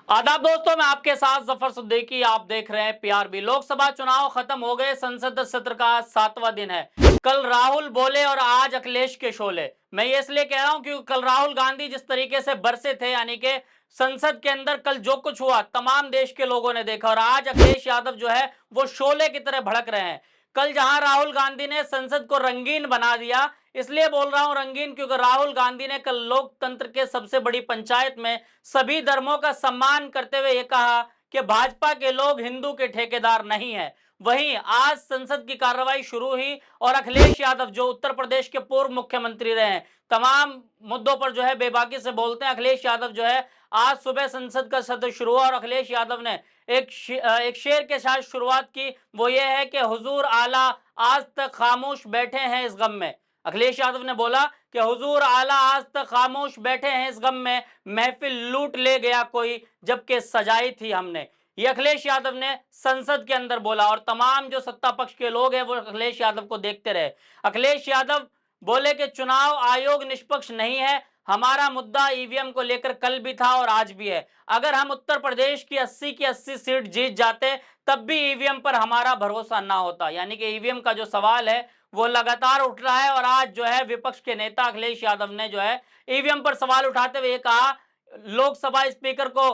आदाब दोस्तों, मैं आपके साथ जफर सिद्दीकी। आप देख रहे हैं पीआरबी। लोकसभा चुनाव खत्म हो गए, संसद सत्र का 7वां दिन है। कल राहुल बोले और आज अखिलेश के शोले। मैं ये इसलिए कह रहा हूं क्योंकि कल राहुल गांधी जिस तरीके से बरसे थे, यानी कि संसद के अंदर कल जो कुछ हुआ तमाम देश के लोगों ने देखा, और आज अखिलेश यादव जो है वो शोले की तरह भड़क रहे हैं। कल जहां राहुल गांधी ने संसद को रंगीन बना दिया, इसलिए बोल रहा हूं रंगीन क्योंकि राहुल गांधी ने कल लोकतंत्र के सबसे बड़ी पंचायत में सभी धर्मों का सम्मान करते हुए यह कहा कि भाजपा के लोग हिंदू के ठेकेदार नहीं है। वहीं आज संसद की कार्रवाई शुरू हुई और अखिलेश यादव जो उत्तर प्रदेश के पूर्व मुख्यमंत्री रहे हैं, तमाम मुद्दों पर जो है बेबाकी से बोलते हैं। अखिलेश यादव जो है आज सुबह संसद का सत्र शुरू हुआ और अखिलेश यादव ने एक शेर के साथ शुरुआत की। वो ये है कि हुजूर आला आज तक खामोश बैठे हैं इस गम में। अखिलेश यादव ने बोला कि हुजूर आला आज तक खामोश बैठे हैं इस गम में, महफिल लूट ले गया कोई जबकि सजाई थी हमने। ये अखिलेश यादव ने संसद के अंदर बोला और तमाम जो सत्ता पक्ष के लोग हैं वो अखिलेश यादव को देखते रहे। अखिलेश यादव बोले कि चुनाव आयोग निष्पक्ष नहीं है, हमारा मुद्दा ईवीएम को लेकर कल भी था और आज भी है। अगर हम उत्तर प्रदेश की 80 की 80 सीट जीत जाते तब भी ईवीएम पर हमारा भरोसा ना होता। यानी कि ईवीएम का जो सवाल है वो लगातार उठ रहा है और आज जो है विपक्ष के नेता अखिलेश यादव ने जो है ईवीएम पर सवाल उठाते हुए कहा, लोकसभा स्पीकर को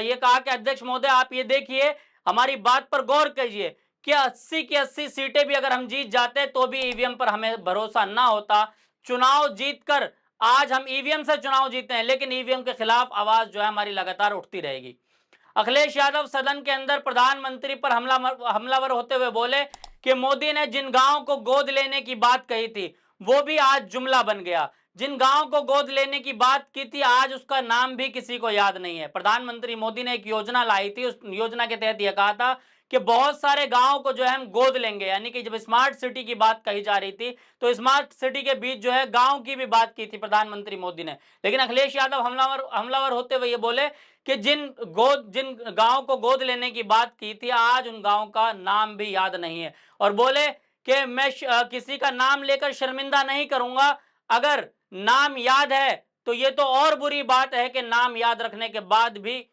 ये कहा कि अध्यक्ष महोदय आप ये देखिए, हमारी बात पर गौर कीजिए कि 80 की 80 सीटें भी अगर हम जीत जाते तो भी ईवीएम पर हमें भरोसा ना होता। चुनाव जीतकर आज हम ईवीएम से चुनाव जीते हैं, लेकिन ईवीएम के खिलाफ आवाज जो है हमारी लगातार उठती रहेगी। अखिलेश यादव सदन के अंदर प्रधानमंत्री पर हमलावर होते हुए बोले कि मोदी ने जिन गांव को गोद लेने की बात कही थी वो भी आज जुमला बन गया। जिन गांव को गोद लेने की बात की थी आज उसका नाम भी किसी को याद नहीं है। प्रधानमंत्री मोदी ने एक योजना लाई थी, उस योजना के तहत यह कहा था कि बहुत सारे गांवों को जो है हम गोद लेंगे। यानी कि जब स्मार्ट सिटी की बात कही जा रही थी तो स्मार्ट सिटी के बीच जो है गांव की भी बात की थी प्रधानमंत्री मोदी ने। लेकिन अखिलेश यादव हमलावर होते हुए ये बोले कि जिन गांव को गोद लेने की बात की थी आज उन गांव का नाम भी याद नहीं है। और बोले कि मैं किसी का नाम लेकर शर्मिंदा नहीं करूंगा, अगर नाम याद है तो ये तो और बुरी बात है कि नाम याद रखने के बाद भी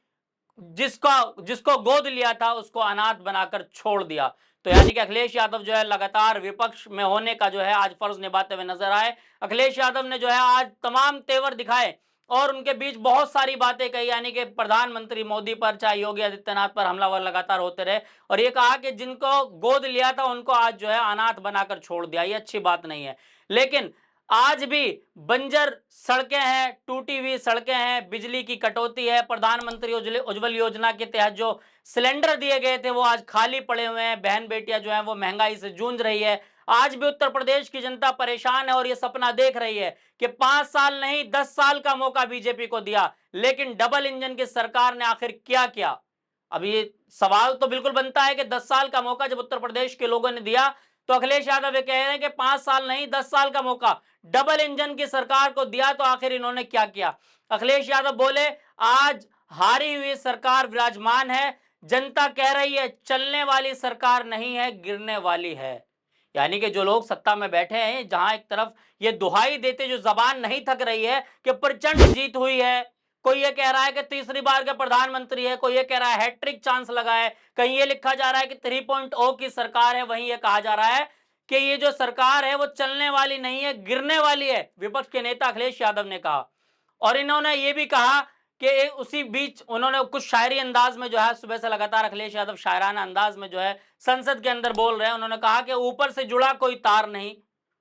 जिसको गोद लिया था उसको अनाथ बनाकर छोड़ दिया। तो यानी कि अखिलेश यादव जो है लगातार विपक्ष में होने का जो है आज फर्ज निभाते हुए नजर आए। अखिलेश यादव ने जो है आज तमाम तेवर दिखाए और उनके बीच बहुत सारी बातें कही, यानी कि प्रधानमंत्री मोदी पर चाहे योगी आदित्यनाथ पर हमलावर लगातार होते रहे और ये कहा कि जिनको गोद लिया था उनको आज जो है अनाथ बनाकर छोड़ दिया। ये अच्छी बात नहीं है। लेकिन आज भी बंजर सड़कें हैं, टूटी हुई सड़कें हैं, बिजली की कटौती है, प्रधानमंत्री उज्ज्वल योजना के तहत जो सिलेंडर दिए गए थे वो आज खाली पड़े हुए हैं। बहन बेटियां जो हैं वो महंगाई से जूझ रही है। आज भी उत्तर प्रदेश की जनता परेशान है और ये सपना देख रही है कि 5 साल नहीं 10 साल का मौका बीजेपी को दिया, लेकिन डबल इंजन की सरकार ने आखिर क्या किया। अब ये सवाल तो बिल्कुल बनता है कि 10 साल का मौका जब उत्तर प्रदेश के लोगों ने दिया तो अखिलेश यादव ये कह रहे हैं कि 5 साल नहीं 10 साल का मौका डबल इंजन की सरकार को दिया, तो आखिर इन्होंने क्या किया। अखिलेश यादव बोले आज हारी हुई सरकार विराजमान है, जनता कह रही है चलने वाली सरकार नहीं है गिरने वाली है। यानी कि जो लोग सत्ता में बैठे हैं, जहां एक तरफ ये दुहाई देते जो जबान नहीं थक रही है कि प्रचंड जीत हुई है, कोई ये कह रहा है कि तीसरी बार के प्रधानमंत्री है, कोई ये कह रहा है हैट्रिक चांस लगा है, कहीं ये लिखा जा रहा है कि 3.0 की सरकार है, वहीं ये कहा जा रहा है कि ये जो सरकार है वो चलने वाली नहीं है गिरने वाली है, विपक्ष के नेता अखिलेश यादव ने कहा। और इन्होंने ये भी कहा कि उसी बीच उन्होंने कुछ शायरी अंदाज में जो है सुबह से लगातार अखिलेश यादव शायराना अंदाज में जो है संसद के अंदर बोल रहे हैं। उन्होंने कहा कि ऊपर से जुड़ा कोई तार नहीं।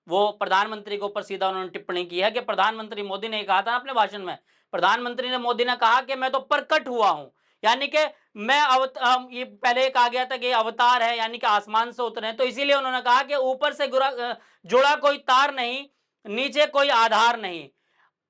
वो प्रधानमंत्री के ऊपर सीधा उन्होंने टिप्पणी की है कि प्रधानमंत्री मोदी ने कहा था अपने भाषण में, प्रधानमंत्री ने मोदी ने कहा कि मैं तो प्रकट हुआ हूं, यानी कि मैं ये पहले कहा गया था कि अवतार है, यानी कि आसमान से उतरे हैं, तो इसीलिए उन्होंने कहा कि ऊपर से जुड़ा कोई तार नहीं, नीचे कोई आधार नहीं,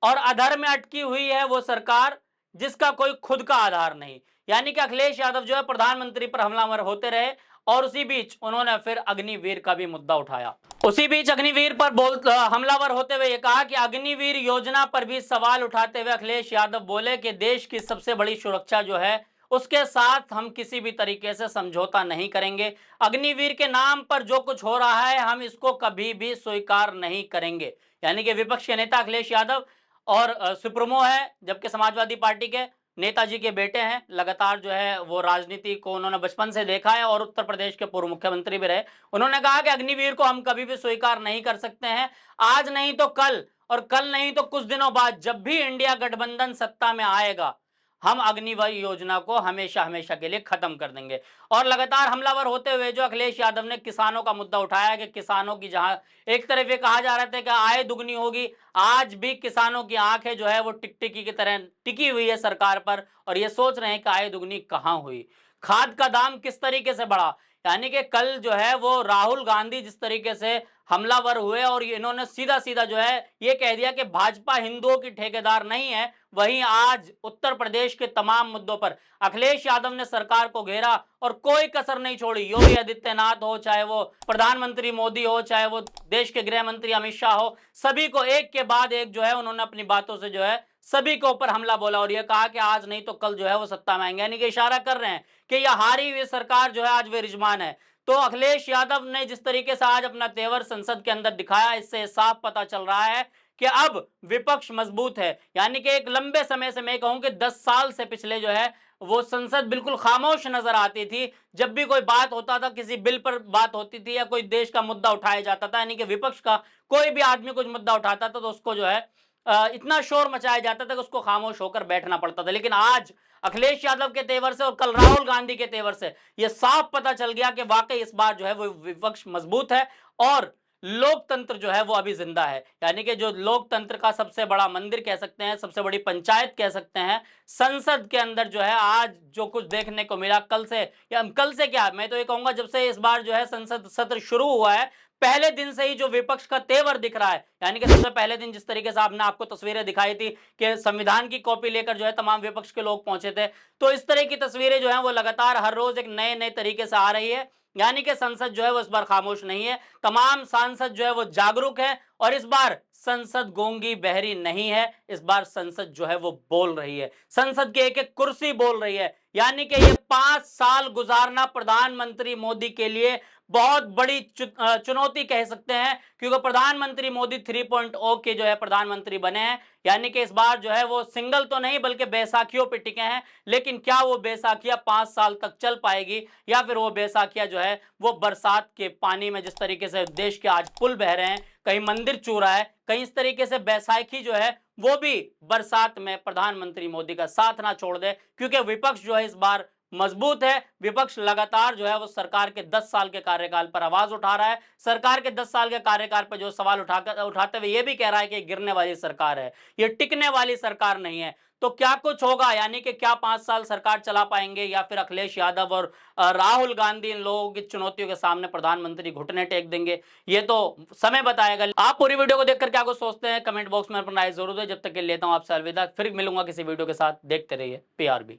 और अधर में अटकी हुई है वो सरकार जिसका कोई खुद का आधार नहीं। यानी कि अखिलेश यादव जो है प्रधानमंत्री पर हमलावर होते रहे और उसी बीच उन्होंने फिर अग्निवीर का भी मुद्दा उठाया। उसी बीच अग्निवीर पर हमलावर होते हुए ये कहा कि अग्निवीर योजना पर भी सवाल उठाते हुए अखिलेश यादव बोले कि देश की सबसे बड़ी सुरक्षा जो है उसके साथ हम किसी भी तरीके से समझौता नहीं करेंगे। अग्निवीर के नाम पर जो कुछ हो रहा है हम इसको कभी भी स्वीकार नहीं करेंगे। यानी कि विपक्ष के नेता अखिलेश यादव और सुप्रीमो है जबकि समाजवादी पार्टी के, नेताजी के बेटे हैं, लगातार जो है वो राजनीति को उन्होंने बचपन से देखा है और उत्तर प्रदेश के पूर्व मुख्यमंत्री भी रहे। उन्होंने कहा कि अग्निवीर को हम कभी भी स्वीकार नहीं कर सकते हैं, आज नहीं तो कल, और कल नहीं तो कुछ दिनों बाद जब भी इंडिया गठबंधन सत्ता में आएगा, हम अग्निवीर योजना को हमेशा हमेशा के लिए खत्म कर देंगे। और लगातार हमलावर होते हुए जो अखिलेश यादव ने किसानों का मुद्दा उठाया कि किसानों की जहां एक तरफ ये कहा जा रहा था कि आय दुगनी होगी, आज भी किसानों की आंखें जो है वो टिकटिकी की तरह टिकी हुई है सरकार पर, और ये सोच रहे हैं कि आय दुगनी कहां हुई। खाद का दाम किस तरीके से बढ़ा, यानी कि कल जो है वो राहुल गांधी जिस तरीके से हमलावर हुए और इन्होंने सीधा सीधा जो है ये कह दिया कि भाजपा हिंदुओं की ठेकेदार नहीं है, वहीं आज उत्तर प्रदेश के तमाम मुद्दों पर अखिलेश यादव ने सरकार को घेरा और कोई कसर नहीं छोड़ी। योगी आदित्यनाथ हो, चाहे वो प्रधानमंत्री मोदी हो, चाहे वो देश के गृह मंत्री अमित शाह हो, सभी को एक के बाद एक जो है उन्होंने अपनी बातों से जो है सभी के ऊपर हमला बोला और यह कहा कि आज नहीं तो कल जो है वो सत्ता में आएंगे, यानी कि इशारा कर रहे हैं कि यह हारी हुई सरकार जो है आज वे रिजमान है। तो अखिलेश यादव ने जिस तरीके से आज अपना तेवर संसद के अंदर दिखाया, इससे साफ पता चल रहा है कि अब विपक्ष मजबूत है। यानी कि एक लंबे समय से, मैं कहूं कि 10 साल से पिछले जो है वो संसद बिल्कुल खामोश नजर आती थी। जब भी कोई बात होता था, किसी बिल पर बात होती थी या कोई देश का मुद्दा उठाया जाता था, यानी कि विपक्ष का कोई भी आदमी कुछ मुद्दा उठाता था तो उसको जो है इतना शोर मचाया जाता था कि उसको खामोश होकर बैठना पड़ता था। लेकिन आज अखिलेश यादव के तेवर से और कल राहुल गांधी के तेवर से यह साफ पता चल गया कि वाकई इस बार जो है वो विपक्ष मजबूत है और लोकतंत्र जो है वो अभी जिंदा है। यानी कि जो लोकतंत्र का सबसे बड़ा मंदिर कह सकते हैं, सबसे बड़ी पंचायत कह सकते हैं, संसद के अंदर जो है आज जो कुछ देखने को मिला कल से, या कल से क्या, मैं तो ये कहूंगा जब से इस बार जो है संसद सत्र शुरू हुआ है, पहले दिन से ही जो विपक्ष का तेवर दिख रहा है, यानी कि सबसे पहले दिन जिस तरीके से आपने आपको तस्वीरें दिखाई थी कि संविधान की कॉपी लेकर जो है तमाम विपक्ष के लोग पहुंचे थे, तो इस तरह की तस्वीरें जो है वो लगातार हर रोज एक नए नए तरीके से आ रही है। यानी कि संसद जो है वो इस बार खामोश नहीं है, तमाम सांसद जो है वो जागरूक है और इस बार संसद गूंगी बहरी नहीं है, इस बार संसद जो है वो बोल रही है, संसद की एक एक कुर्सी बोल रही है। यानी कि ये 5 साल गुजारना प्रधानमंत्री मोदी के लिए बहुत बड़ी चुनौती कह सकते हैं, क्योंकि प्रधानमंत्री मोदी 3.0 के जो है प्रधानमंत्री बने हैं। यानी कि इस बार जो है वो सिंगल तो नहीं बल्कि बैसाखियों पे टिके हैं, लेकिन क्या वो बैसाखियां 5 साल तक चल पाएगी या फिर वो बैसाखियां जो है वो बरसात के पानी में, जिस तरीके से देश के आज पुल बह रहे हैं, कहीं मंदिर चू रहा है, कहीं इस तरीके से बैसाखी जो है वो भी बरसात में प्रधानमंत्री मोदी का साथ ना छोड़ दे, क्योंकि विपक्ष जो है इस बार मजबूत है। विपक्ष लगातार जो है वो सरकार के 10 साल के कार्यकाल पर आवाज उठा रहा है, सरकार के 10 साल के कार्यकाल पर जो सवाल उठाते हुए ये भी कह रहा है कि गिरने वाली सरकार है, ये टिकने वाली सरकार नहीं है। तो क्या कुछ होगा, यानी कि क्या 5 साल सरकार चला पाएंगे या फिर अखिलेश यादव और राहुल गांधी इन लोगों की चुनौतियों के सामने प्रधानमंत्री घुटने टेक देंगे, ये तो समय बताएगा। आप पूरी वीडियो को देखकर क्या कुछ सोचते हैं कमेंट बॉक्स में अपना राय जरूर दें। जब तक के लेता हूं आपसे अलविदा, फिर मिलूंगा किसी वीडियो के साथ। देखते रहिए PRB।